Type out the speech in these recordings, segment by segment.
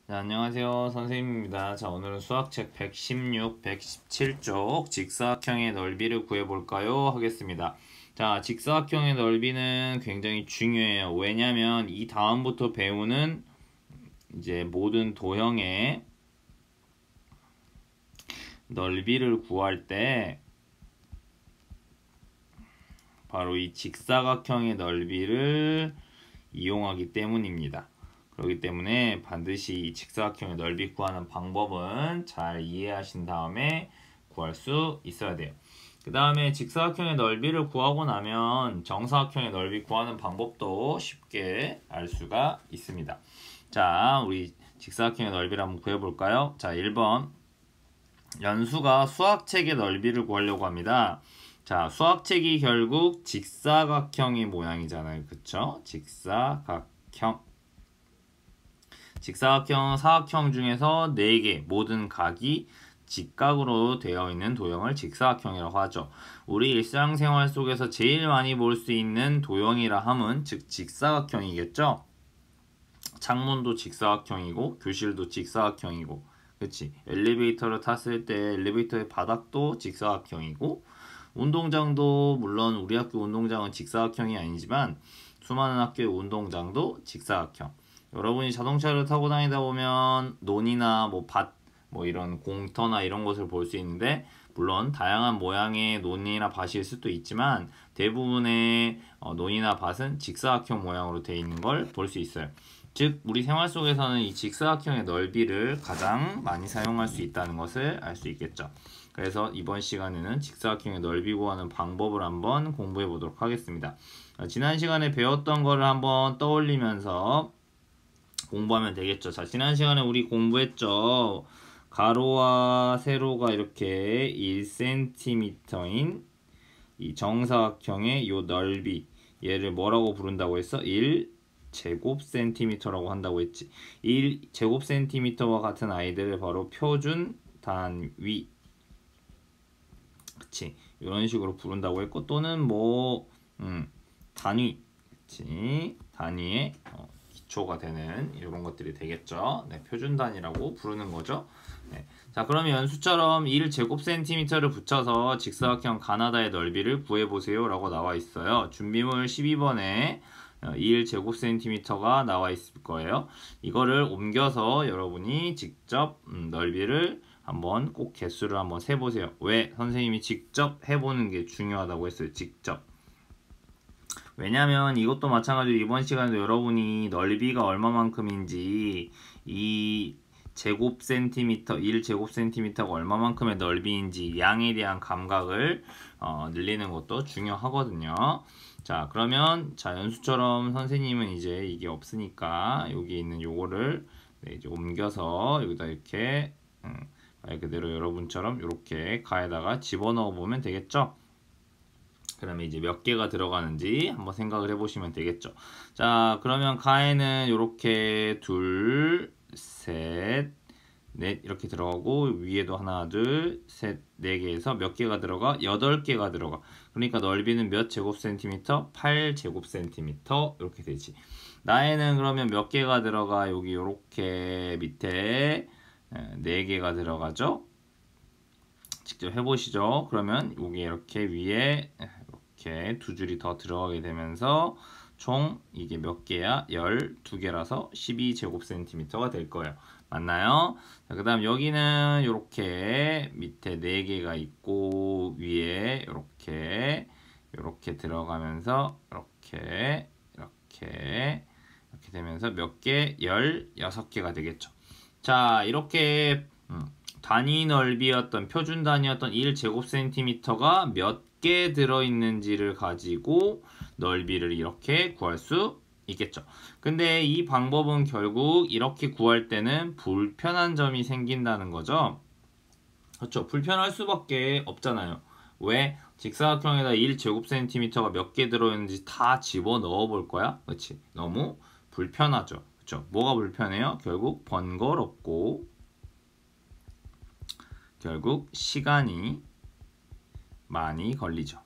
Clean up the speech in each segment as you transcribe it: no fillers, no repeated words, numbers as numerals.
네, 안녕하세요. 선생님입니다. 자, 오늘은 수학책 116, 117쪽 직사각형의 넓이를 구해볼까요? 하겠습니다. 자, 직사각형의 넓이는 굉장히 중요해요. 왜냐면 이 다음부터 배우는 이제 모든 도형의 넓이를 구할 때 바로 이 직사각형의 넓이를 이용하기 때문입니다. 그렇기 때문에 반드시 이 직사각형의 넓이 구하는 방법은 잘 이해하신 다음에 구할 수 있어야 돼요. 그 다음에 직사각형의 넓이를 구하고 나면 정사각형의 넓이 구하는 방법도 쉽게 알 수가 있습니다. 자, 우리 직사각형의 넓이를 한번 구해볼까요? 자, 1번 연수가 수학책의 넓이를 구하려고 합니다. 자, 수학책이 결국 직사각형의 모양이잖아요. 그쵸? 직사각형. 직사각형, 사각형 중에서 4개 모든 각이 직각으로 되어 있는 도형을 직사각형이라고 하죠. 우리 일상생활 속에서 제일 많이 볼 수 있는 도형이라 함은 즉 직사각형이겠죠? 창문도 직사각형이고 교실도 직사각형이고 그치? 엘리베이터를 탔을 때 엘리베이터의 바닥도 직사각형이고 운동장도 물론 우리 학교 운동장은 직사각형이 아니지만 수많은 학교의 운동장도 직사각형. 여러분이 자동차를 타고 다니다 보면 논이나 밭, 이런 공터나 이런 것을 볼 수 있는데 물론 다양한 모양의 논이나 밭일 수도 있지만 대부분의 논이나 밭은 직사각형 모양으로 되어 있는 걸 볼 수 있어요. 즉 우리 생활 속에서는 이 직사각형의 넓이를 가장 많이 사용할 수 있다는 것을 알 수 있겠죠. 그래서 이번 시간에는 직사각형의 넓이 구하는 방법을 한번 공부해 보도록 하겠습니다. 지난 시간에 배웠던 거를 한번 떠올리면서 공부하면 되겠죠. 자, 지난 시간에 우리 공부했죠. 가로와 세로가 이렇게 1cm인 이 정사각형의 요 넓이 얘를 뭐라고 부른다고 했어? 1제곱센티미터라고 한다고 했지. 1제곱센티미터와 같은 아이들을 바로 표준 단위 그치 이런 식으로 부른다고 했고 또는 단위 그치 단위의 기초가 되는 이런 것들이 되겠죠. 네, 표준 단위라고 부르는 거죠. 네. 자, 그러면 연수처럼 1제곱센티미터를 붙여서 직사각형 가나다의 넓이를 구해보세요 라고 나와 있어요. 준비물 12번에 1제곱센티미터가 나와 있을 거예요. 이거를 옮겨서 여러분이 직접 넓이를 한번 꼭 개수를 한번 세보세요. 왜? 선생님이 직접 해보는 게 중요하다고 했어요. 직접. 왜냐면 이것도 마찬가지로 이번 시간에도 여러분이 넓이가 얼마만큼인지 이 제곱센티미터 1제곱센티미터가 얼마만큼의 넓이인지 양에 대한 감각을 늘리는 것도 중요하거든요. 자, 그러면 자 연수처럼 선생님은 이제 이게 없으니까 여기 있는 요거를 이제 옮겨서 여기다 이렇게 말 그대로 여러분처럼 이렇게 가에다가 집어넣어 보면 되겠죠. 그러면 이제 몇 개가 들어가는지 한번 생각을 해보시면 되겠죠. 자, 그러면 가에는 이렇게 둘, 셋, 넷 이렇게 들어가고 위에도 하나, 둘, 셋, 네 개에서 몇 개가 들어가? 8개가 들어가. 그러니까 넓이는 몇 제곱센티미터? 8제곱센티미터 이렇게 되지. 나에는 그러면 몇 개가 들어가? 여기 이렇게 밑에 4개가 들어가죠. 직접 해보시죠. 그러면 여기 이렇게 위에 이렇게 2줄이 더 들어가게 되면서 총 이게 몇 개야? 12개라서 12제곱센티미터가 될 거예요. 맞나요? 그 다음 여기는 이렇게 밑에 4개가 있고 위에 이렇게 들어가면서 이렇게 되면서 몇 개? 16개가 되겠죠. 자, 이렇게 단위 넓이였던 표준 단위였던 1제곱센티미터가 몇 개 들어있는지를 가지고 넓이를 이렇게 구할 수 있겠죠. 근데 이 방법은 결국 이렇게 구할 때는 불편한 점이 생긴다는 거죠. 그렇죠. 불편할 수밖에 없잖아요. 왜? 직사각형에다 1제곱센티미터가 몇 개 들어있는지 다 집어넣어 볼 거야? 그렇지. 너무 불편하죠. 그렇죠. 뭐가 불편해요? 결국 번거롭고 결국 시간이 많이 걸리죠.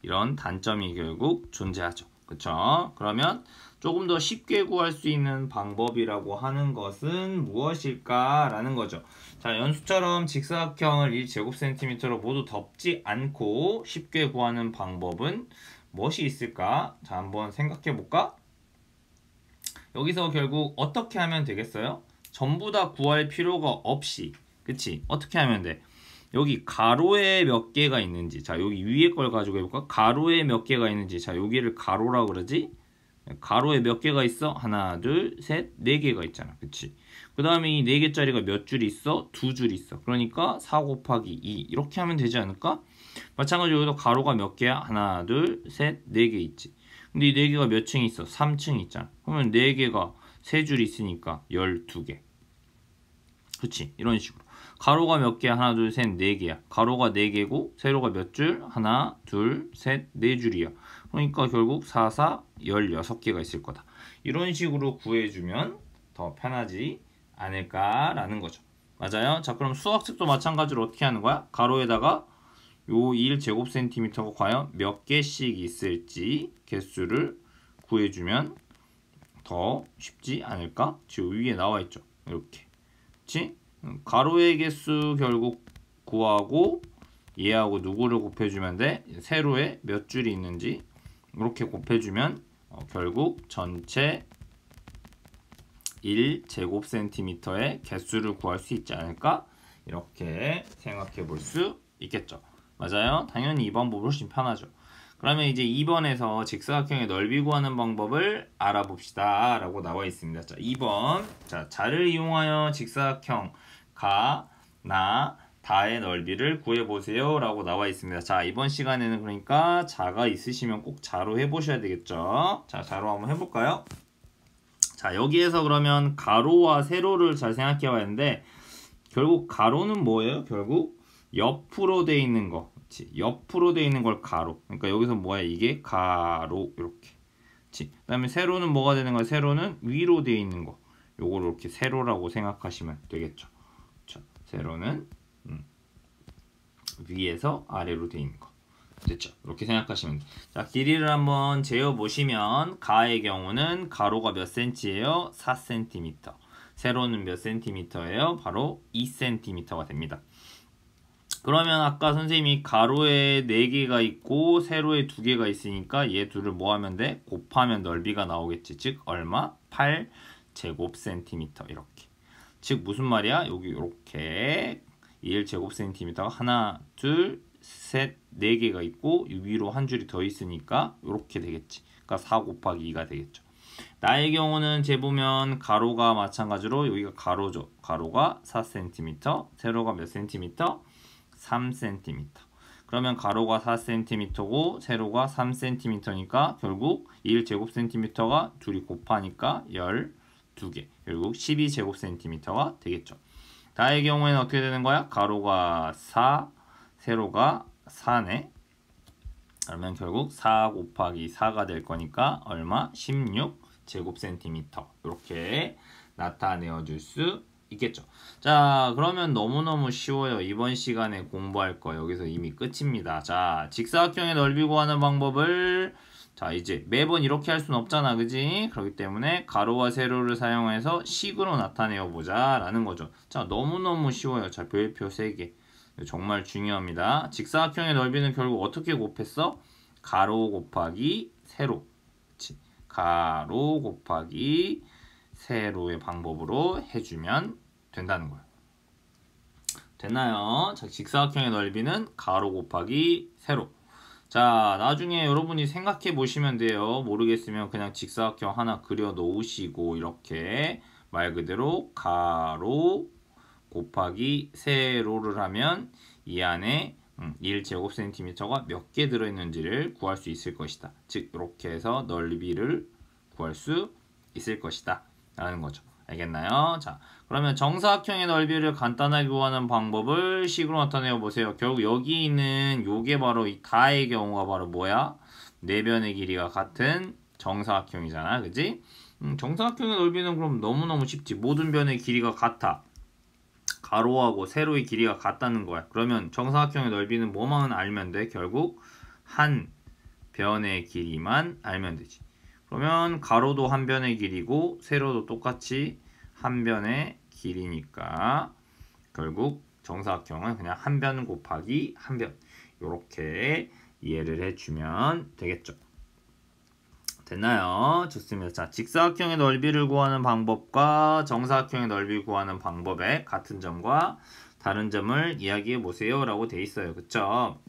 이런 단점이 결국 존재하죠. 그쵸? 그러면 조금 더 쉽게 구할 수 있는 방법이라고 하는 것은 무엇일까? 라는 거죠. 자, 연수처럼 직사각형을 1제곱센티미터로 모두 덮지 않고 쉽게 구하는 방법은 무엇이 있을까? 자, 한번 생각해 볼까? 여기서 결국 어떻게 하면 되겠어요? 전부 다 구할 필요가 없이, 그치? 어떻게 하면 돼? 여기 가로에 몇 개가 있는지, 자, 여기 위에 걸 가지고 해볼까? 가로에 몇 개가 있는지, 자, 여기를 가로라고 그러지? 가로에 몇 개가 있어? 하나, 둘, 셋, 네 개가 있잖아. 그치? 그 다음에 이 네 개짜리가 몇 줄 있어? 두 줄 있어. 그러니까 4 곱하기 2 이렇게 하면 되지 않을까? 마찬가지로 여기도 가로가 몇 개야? 하나, 둘, 셋, 네 개 있지. 근데 이 네 개가 몇 층 있어? 3층 있잖아. 그러면 네 개가 세 줄 있으니까 12개. 그치? 이런 식으로. 가로가 몇 개야? 하나, 둘, 셋, 네 개야. 가로가 네 개고 세로가 몇 줄? 하나, 둘, 셋, 네 줄이야. 그러니까 결국 4, 4, 16개가 있을 거다. 이런 식으로 구해주면 더 편하지 않을까라는 거죠. 맞아요? 자, 그럼 수학책도 마찬가지로 어떻게 하는 거야? 가로에다가 요 1제곱센티미터가 과연 몇 개씩 있을지 개수를 구해주면 더 쉽지 않을까? 지금 위에 나와 있죠. 이렇게. 그치? 가로의 개수 결국 구하고 얘하고 누구를 곱해주면 돼? 세로에 몇 줄이 있는지 이렇게 곱해주면 결국 전체 1제곱센티미터의 개수를 구할 수 있지 않을까? 이렇게 생각해 볼 수 있겠죠. 맞아요? 당연히 이 방법이 훨씬 편하죠. 그러면 이제 2번에서 직사각형의 넓이 구하는 방법을 알아봅시다 라고 나와 있습니다. 자, 2번. 자, 자를 이용하여 직사각형 가, 나, 다의 넓이를 구해보세요 라고 나와 있습니다. 자, 이번 시간에는 그러니까 자가 있으시면 꼭 자로 해보셔야 되겠죠. 자, 자로 한번 해볼까요? 자, 여기에서 그러면 가로와 세로를 잘 생각해 봐야 하는데 결국 가로는 뭐예요? 결국 옆으로 돼 있는 거. 그치? 옆으로 돼 있는 걸 가로. 그러니까 여기서 뭐야? 이게 가로 이렇게. 그치? 그다음에 세로는 뭐가 되는 거야? 세로는 위로 돼 있는 거. 요거를 이렇게 세로라고 생각하시면 되겠죠. 자, 세로는 위에서 아래로 돼 있는 거. 됐죠? 이렇게 생각하시면 돼요. 자, 길이를 한번 재어보시면 가의 경우는 가로가 몇 cm예요? 4cm. 세로는 몇 cm예요? 바로 2cm가 됩니다. 그러면 아까 선생님이 가로에 4개가 있고 세로에 2개가 있으니까 얘 둘을 뭐 하면 돼? 곱하면 넓이가 나오겠지. 즉 얼마? 8제곱센티미터 이렇게. 즉 무슨 말이야? 여기 이렇게 1제곱센티미터가 하나, 둘, 셋, 4개가 있고 위로 한 줄이 더 있으니까 이렇게 되겠지. 그러니까 4 곱하기 2가 되겠죠. 나의 경우는 재보면 가로가 마찬가지로 여기가 가로죠. 가로가 4cm, 세로가 몇 cm? 3cm. 그러면 가로가 4cm고 세로가 3cm니까 결국 1제곱센티미터가 둘이 곱하니까 12개. 결국 12제곱센티미터가 되겠죠. 다의 경우에는 어떻게 되는 거야? 가로가 4, 세로가 4네. 그러면 결국 4 곱하기 4가 될 거니까 얼마? 16제곱센티미터. 이렇게 나타내어 줄 수 있겠죠. 자, 그러면 너무너무 쉬워요. 이번 시간에 공부할 거 여기서 이미 끝입니다. 자, 직사각형의 넓이 구하는 방법을 자, 이제 매번 이렇게 할 수는 없잖아. 그지? 그렇기 때문에 가로와 세로를 사용해서 식으로 나타내어 보자 라는 거죠. 자, 너무너무 쉬워요. 자, 별표 3개. 정말 중요합니다. 직사각형의 넓이는 결국 어떻게 곱했어? 가로 곱하기 세로. 그치? 가로 곱하기 세로의 방법으로 해주면 된다는 거예요. 됐나요? 자, 직사각형의 넓이는 가로 곱하기 세로. 자, 나중에 여러분이 생각해 보시면 돼요. 모르겠으면 그냥 직사각형 하나 그려 놓으시고 이렇게 말 그대로 가로 곱하기 세로를 하면 이 안에 1제곱센티미터가 몇 개 들어있는지를 구할 수 있을 것이다. 즉 이렇게 해서 넓이를 구할 수 있을 것이다 라는 거죠. 알겠나요? 자, 그러면 정사각형의 넓이를 간단하게 구하는 방법을 식으로 나타내어 보세요. 결국 여기 있는 요게 바로 이 다의 경우가 바로 뭐야? 네 변의 길이가 같은 정사각형이잖아. 그지? 정사각형의 넓이는 그럼 너무너무 쉽지. 모든 변의 길이가 같아. 가로하고 세로의 길이가 같다는 거야. 그러면 정사각형의 넓이는 뭐만 알면 돼? 결국 한 변의 길이만 알면 되지. 그러면 가로도 한 변의 길이고 세로도 똑같이 한 변의 길이니까 결국 정사각형은 그냥 한 변 곱하기 한 변 이렇게 이해를 해주면 되겠죠. 됐나요? 좋습니다. 자, 직사각형의 넓이를 구하는 방법과 정사각형의 넓이 구하는 방법의 같은 점과 다른 점을 이야기해 보세요 라고 돼 있어요. 그쵸?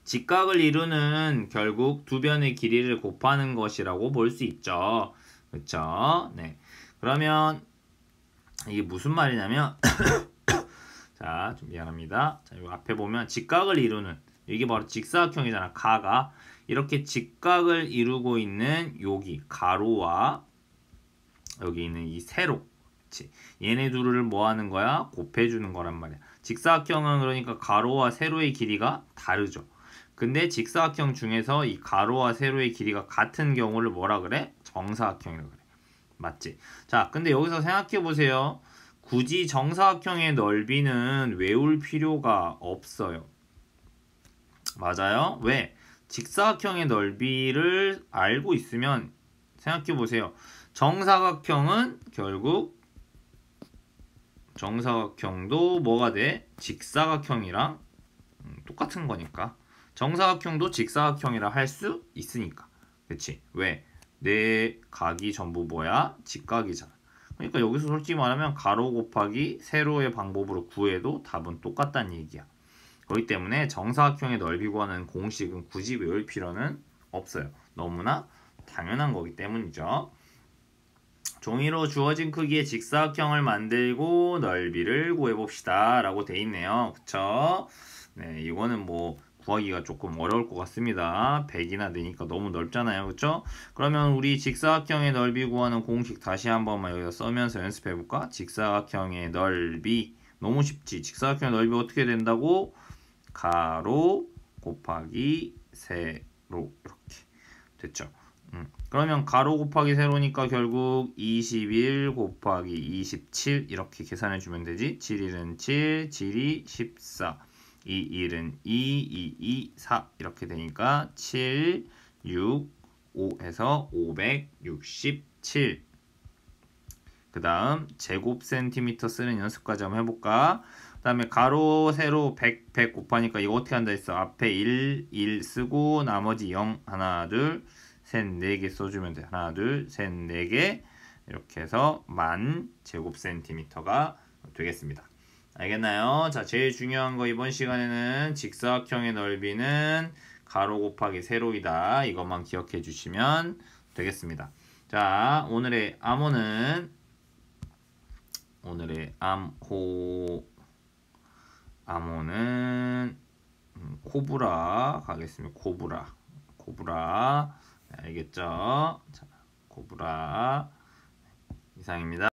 직각을 이루는 결국 두 변의 길이를 곱하는 것이라고 볼 수 있죠. 그쵸? 네. 그러면 이게 무슨 말이냐면 자, 좀 미안합니다. 자, 이 앞에 보면 직각을 이루는 이게 바로 직사각형이잖아. 가가 이렇게 직각을 이루고 있는 여기 가로와 여기 있는 이 세로, 그치? 얘네 둘을 뭐 하는 거야? 곱해주는 거란 말이야. 직사각형은 그러니까 가로와 세로의 길이가 다르죠. 근데 직사각형 중에서 이 가로와 세로의 길이가 같은 경우를 뭐라 그래? 정사각형이라고 그래. 맞지? 자, 근데 여기서 생각해 보세요. 굳이 정사각형의 넓이는 외울 필요가 없어요. 맞아요? 왜? 직사각형의 넓이를 알고 있으면 생각해 보세요. 정사각형은 결국 정사각형도 뭐가 돼? 직사각형이랑 똑같은 거니까. 정사각형도 직사각형이라 할 수 있으니까. 그치? 왜? 내 각이 전부 뭐야? 직각이잖아. 그러니까 여기서 솔직히 말하면 가로 곱하기 세로의 방법으로 구해도 답은 똑같다는 얘기야. 그렇기 때문에 정사각형의 넓이 구하는 공식은 굳이 외울 필요는 없어요. 너무나 당연한 거기 때문이죠. 종이로 주어진 크기의 직사각형을 만들고 넓이를 구해봅시다 라고 돼 있네요. 그쵸? 네, 이거는 뭐 구하기가 조금 어려울 것 같습니다. 100이나 되니까 너무 넓잖아요. 그쵸? 그러면 우리 직사각형의 넓이 구하는 공식 다시 한 번만 여기다 써면서 연습해볼까? 직사각형의 넓이 너무 쉽지? 직사각형의 넓이 어떻게 된다고? 가로 곱하기 세로 이렇게 됐죠. 그러면 가로 곱하기 세로니까 결국 21 곱하기 27 이렇게 계산해 주면 되지. 7일은 7, 7이 14, 2일은 2, 2, 2, 4 이렇게 되니까 7, 6, 5에서 567. 그 다음 제곱 센티미터 쓰는 연습까지 한번 해볼까? 그 다음에 가로, 세로 100, 100 곱하니까 이거 어떻게 한다 했어? 앞에 1, 1 쓰고 나머지 0, 하나, 둘, 셋, 4개 써주면 돼. 하나, 둘, 셋, 4개 이렇게 해서 10,000 제곱 센티미터가 되겠습니다. 알겠나요? 자, 제일 중요한 거 이번 시간에는 직사각형의 넓이는 가로 곱하기 세로이다. 이것만 기억해 주시면 되겠습니다. 자, 오늘의 암호는 암호는 코브라 가겠습니다. 코브라. 네, 알겠죠? 자, 코브라 이상입니다.